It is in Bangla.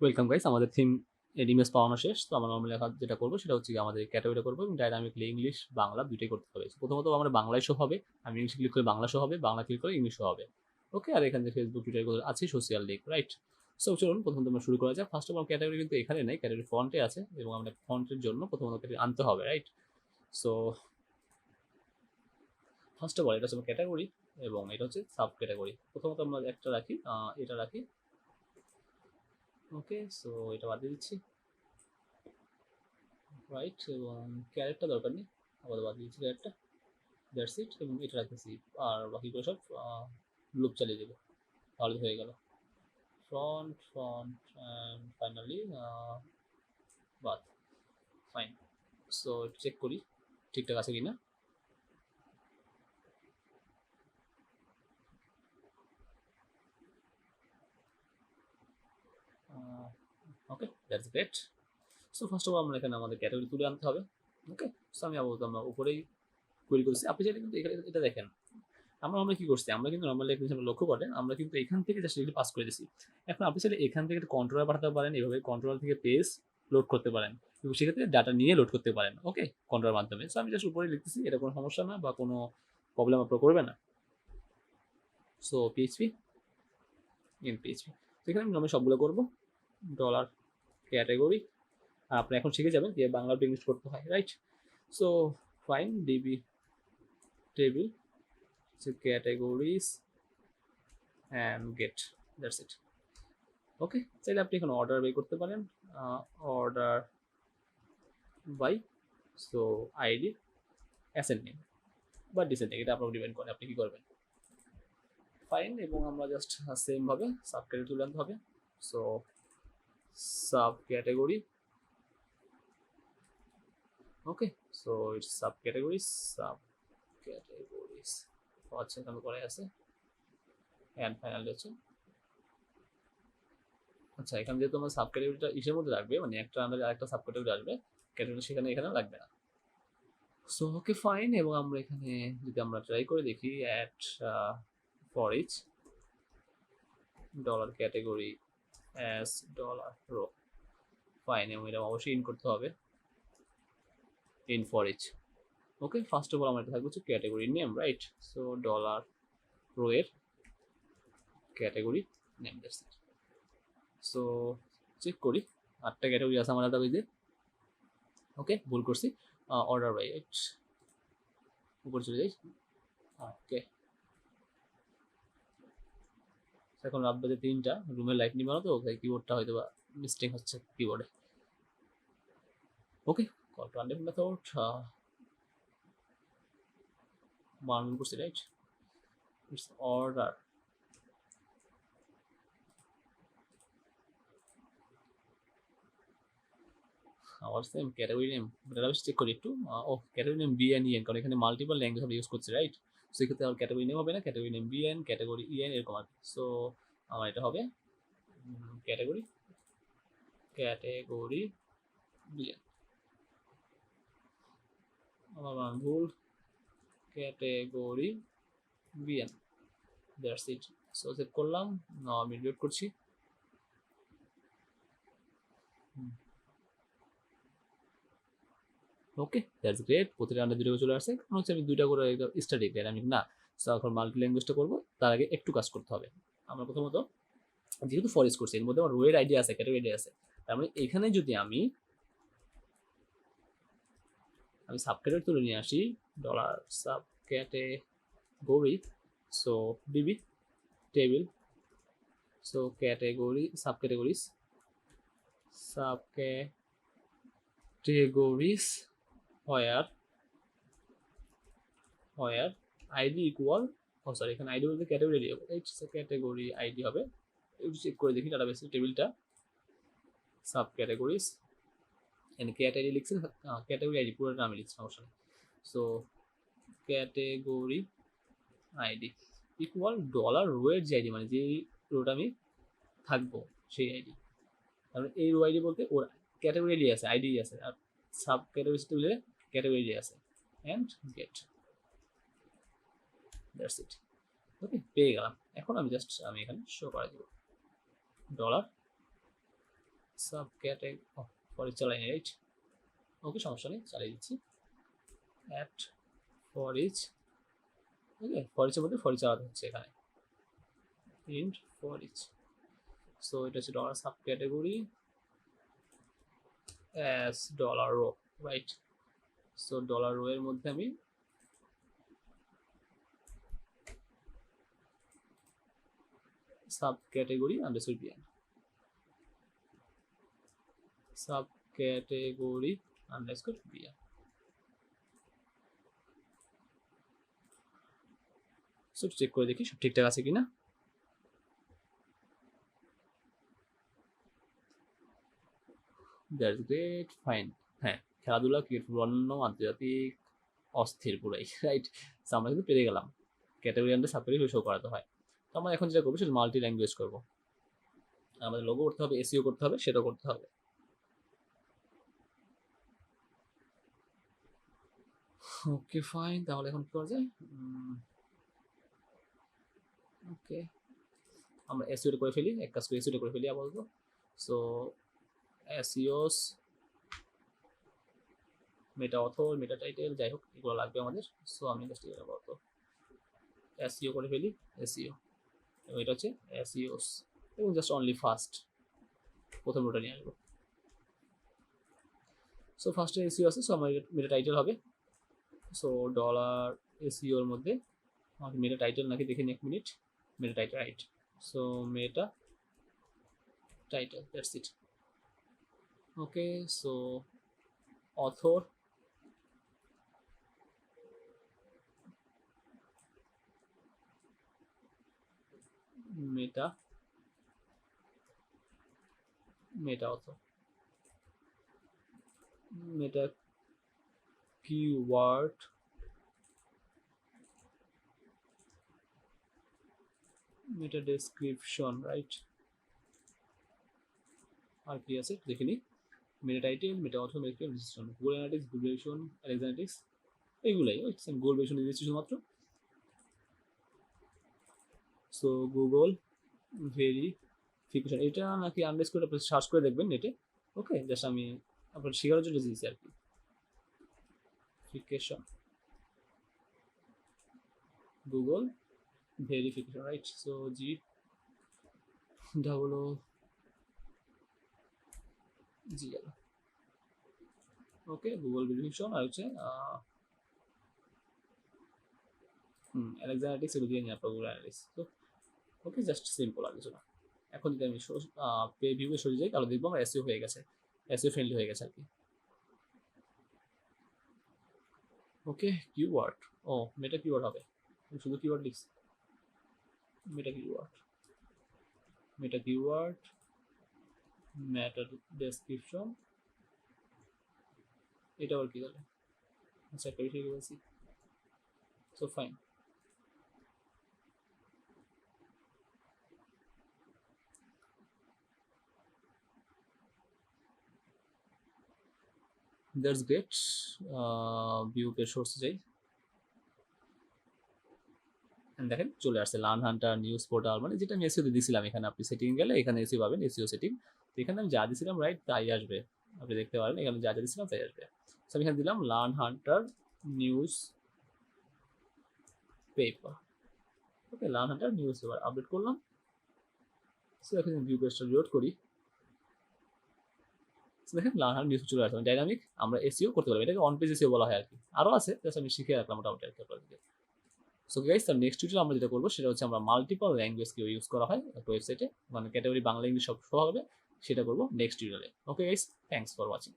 ওয়েলকাম গাইস, আমাদের থিম ইমেজ পাওয়ানো শেষ। তো আমরা নর্মালি যেটা করবো সেটা হচ্ছে আমাদের ক্যাটাগরি করবো এবং ডাইনামিকলি ইংলিশ বাংলা দুইটাই করতে হবে। প্রথমত আমরা বাংলায় শো হবে, আমি ইংলিশ ক্লিক করে বাংলা শো হবে, বাংলা ক্লিক করে ইংলিশ শো হবে। ওকে, আর এখানে ফেসবুক টুইটার আছে, সোশ্যাল লিঙ্ক, রাইট? সো চলুন প্রথমত আমরা শুরু করা যাক। ফার্স্ট অফ অল ক্যাটাগরি কিন্তু এখানে নেই, ক্যাটাগরি ফন্টে আছে এবং আমরা ফন্টের জন্য প্রথমত আনতে হবে, right? So first of all এটা হচ্ছে ক্যাটাগরি এবং এটা হচ্ছে সাব ক্যাটাগরি। প্রথমত আমরা একটা রাখি, এটা রাখি। ওকে, সো এটা বাদ দিয়ে দিচ্ছি, রাইট? এবং ক্যারেক্টার দরকার নেই, আবার বাদ দিয়েছি ক্যারেক্টার, দ্যাটস ইট। এবং এটা রাখতেছি, আর বাকিগুলো সব লুপ চালিয়ে দেবো, তাহলে হয়ে গেল। ফ্রন্ট ফ্রন্ট অ্যান্ড ফাইনালি বাদ, ফাইন। সো চেক করি ঠিকঠাক আছে কিনা। Okay, that's great. So first of all আমরা এখানে আমাদের ক্যাটাগরি তুলে আনতে হবে। ওকে, সো আমি আপাতত আমরা উপরেই কোয়েরি করছি। আপনি চাইলে কিন্তু এখানে এটা দেখেন, আমরা কি করছি, আমরা কিন্তু নর্মালি একটা জিনিস লক্ষ্য করেন, আমরা কিন্তু এখান থেকে জাস্ট এগুলো পাস করে দিছি। এখন আপনি চাইলে এখান থেকে একটা কন্ট্রোলার পাঠাতে পারেন, এভাবে কন্ট্রোলার থেকে পেজ লোড করতে পারেন এবং সেক্ষেত্রে ডাটা নিয়ে লোড করতে পারেন। ওকে, কন্ট্রোলার মাধ্যমে। সো আমি জাস্ট উপরে লিখতেছি, এটা কোনো সমস্যা না বা কোনো প্রবলেম আপনার করবে না। সো পিএইচপি ইন পিএইচপি, তো এখানে আমি নর্মালি সবগুলো করবো। ডলার ক্যাটাগরি, আর আপনি এখন শিখে যাবেন যে বাংলা টু ইংলিশ করতে হয়, right? So fine, DB table categories and get, that's it. Okay, চাইলে আপনি এখানে অর্ডার বাই করতে পারেন, order by, so ID ascending বা ডিসেন্ডিং, এটা আপনার ডিপেন্ড করে আপনি কি করবেন। ফাইন, এবং আমরা জাস্ট সেম ভাবে সাব ক্যাটাগরি তুলে আনতে হবে। So sub category, okay, so it's sub categories, sub categories আচ্ছা এখানে করে আছে অ্যান্ড ফাইনাল হচ্ছে। আচ্ছা, এখানে যেহেতু আমার সাব ক্যাটাগরিটা ইসের মধ্যে রাখবে, মানে একটা আমাদের আরেকটা সাব ক্যাটাগরি আসবে, ক্যাটাগরি সেখানে এখানে লাগবে না। সো ওকে ফাইন, এবং আমরা এখানে যদি আমরা ট্রাই করে দেখি at for each dollar category as dollar row, fine, এবং এটা অবশ্যই ইন করতে হবে, end for each. Okay, first of all আমার এটা থাকবে হচ্ছে category name, right? So dollar row এর category name, that's it. So check করি, 8টা ক্যাটাগরি আছে আমার ডাটাবেজে। ওকে, ভুল করছি, অর্ডার বাই, রাইট? উপরে চলে যাই। ওকে, এখন রাত বাজে 3টা, রুমের লাইট নিবানো তো, কিবোর্ডটা হয়তো বা মিস্টেক হচ্ছে কিবোর্ডে। Okay, call to undef method বানান করছি, রাইট? ইটস অর্ডার, আবার same category name, database check করি একটু। ও, category name B N EN, কারণ এখানে মাল্টিপল ল্যাঙ্গুয়েজ আমরা ইউজ করছি, রাইট? সো এক্ষেত্রে আমার ক্যাটাগরি নেম হবে না, category name B N, category EN এরকম আর কি। সো আমার এটা হবে ক্যাটাগরি, ক্যাটাগরি বিএন, আমার ভুল, category BN, that's it. So save করলাম, আমি রিলোড করছি। ওকে, দ্যাটস গ্রেট, প্রতিটা আন্ডার দুটো চলে আসছে। কারণ হচ্ছে আমি দুইটা করে স্ট্যাটিক ডাইনামিক না। সো এখন মাল্টি ল্যাঙ্গুয়েজটা করবো, তার আগে একটু কাজ করতে হবে। আমরা প্রথমত যেহেতু ফরেস্ট করছি, এর মধ্যে আমার রোয়ের আইডিয়া আছে, ক্যাটাগরি আইডিয়া আছে, তার মানে এখানে যদি আমি সাব ক্যাটাগরি তুলে নিয়ে আসি, dollar sub category, so DB table, so category sub categories, sub categories where ID equal, ও সরি, এখানে আইডি বলতে ক্যাটাগরি আইডি হবে, রাইট? সো ক্যাটাগরি আইডি হবে, একটু চেক করে দেখি ডাটাবেসের টেবিলটা, সাব ক্যাটাগরিজ এখানে ক্যাট আইডি লিখছেন, ক্যাটাগরি আইডি পুরোটা আমি লিখছি, সমস্যা নেই। So category ID equal dollar রোয়ের যে আইডি, মানে যে রোটা আমি থাকবো সেই আইডি, কারণ এই রো আইডি বলতে ওর ক্যাটাগরি আইডি আছে, আইডি আছে, আর সাব ক্যাটাগরি টেবিলে ক্যাটাগরি আইডি আছে, অ্যান্ড গেট, দ্যাটস ইট। ওকে, পেয়ে গেলাম। এখন আমি জাস্ট আমি এখানে শো করে দেবো dollar sub category for each চালাই রাইট। ওকে, সমস্যা নেই, চালিয়ে দিচ্ছি। At for each, okay, for ইচের মধ্যে ফর ইচ আলাদা হচ্ছে এখানে, প্রিন্ট ফর ইচ। সো এটা হচ্ছে dollar sub category as dollar row, right. So dollar row এর মধ্যে আমি sub category underscore BN, sub category underscore BN. So check করে দেখি সব ঠিকঠাক আছে কিনা। That's great, fine. হ্যাঁ, খেলাধুলা, ক্রিকেট, ফুটবল, অন্য আন্তর্জাতিক, অস্থির পুরাই, রাইট। সো আমরা কিন্তু পেরে গেলাম, category under sub category show করাতে হয়। তো আমরা এখন যেটা করবো সেটা মাল্টি ল্যাঙ্গুয়েজ করবো। আমাদের লোগো করতে হবে, এসইও করতে হবে, সেটাও করতে হবে। ওকে ফাইন, তাহলে এখন কি করা যায়? ওকে, আমরা এসইওটা করে ফেলি, এক কাজ করে এসইওটা করে ফেলি আপাতত। সো এসইওস, মেটা অথর, মেটা টাইটেল, যাই হোক এগুলো লাগবে আমাদের। সো আমি জাস্ট এটা আপাতত এসইও করে ফেলি, এসইও, এবং এটা হচ্ছে এসইওস, এবং জাস্ট অনলি ফার্স্ট, প্রথম ওটা নিয়ে আসবো। সো ফার্স্টে এসইও আছে, সো আমার মেটা টাইটেল হবে। সো ডলার এসইওর মধ্যে আমাকে মেটা টাইটেল নাকি দেখে নিই, এক minute. Meta title, right. So meta title, that's it. Okay, so author, meta, meta author, meta keyword, meta description, right. আর কি আছে দেখে নিই। Meta title, meta author, meta description, Google Analytics, Google verification, অ্যালেক্সান্টিক্স, এইগুলাই। গুগল ভেরিফিকেশন দিয়েছি শুধুমাত্র। সো গুগল ভেরিফিকেশন, এটা নাকি আন্ডারস্কোর আপনি সার্চ করে দেখবেন নেটে। ওকে, জাস্ট আমি আপনার শেখানোর জন্য দিয়েছি আর কি, verification, Google verification, right. So G double O G L, okay, Google verification. আর হচ্ছে অ্যালেক্সান্টিক্স, এগুলো দিয়ে নিয়ে আপনার গুগল অ্যানালিটিক্স। তো ওকে, জাস্ট সিম্পল, আর কিছু না। এখন যদি আমি পে ভিউয়ে সরে যাই, তাহলে দেখবো আমার এসইও হয়ে গেছে, এসইও ফ্রেন্ডলি হয়ে গেছে আর কি। ওকে, কিওয়ার্ড, ও মেটা কিওয়ার্ড হবে, শুধু কিওয়ার্ড লিখছি। Meta keyword, meta keyword, meta description, এটা আবার কি তাহলে? আচ্ছা, একটা বিষয় বলছি। So fine, that's great. View page সোর্সে যাই, দেখেন চলে আসছে লার্ন হান্টার, নিউজ পোর্টাল, মানে যেটা আমি এসইও দিয়েছিলাম। এখানে আপনি সেটিং গেলে এখানে এসইও পাবেন, এসইও সেটিং। তো এখানে আমি যা দিয়েছিলাম রাইট তাই আসবে, আপনি দেখতে পারেন এখানে যা যা দিয়েছিলাম তাই আসবে। তো আমি এখানে দিলাম Learn Hunter news paper, okay, Learn Hunter news paper update করলাম। সো এখন ভিউ পেজটা রিলোড করি। দেখেন লার্ন হান্টার নিউজ চলে আসবে, ডাইনামিক আমরা এসইও করতে পারবো, এটাকে অন পেজ এসইও বলা হয় আর কি। আরও আছে, জাস্ট আমি শিখে রাখলাম মোটামুটি আর কি আপনাদেরকে। সো গাইস, তার নেক্সট টিউটোরিয়াল আমরা যেটা করবো সেটা হচ্ছে আমরা মাল্টিপল ল্যাঙ্গুয়েজ কেউ ইউজ করা হয় একটা ওয়েবসাইটে, মানে ক্যাটাগরি বাংলা ইংলিশ সব শো হবে, সেটা করবো নেক্সট টিউটোরিয়ালে। Okay guys, thanks for watching.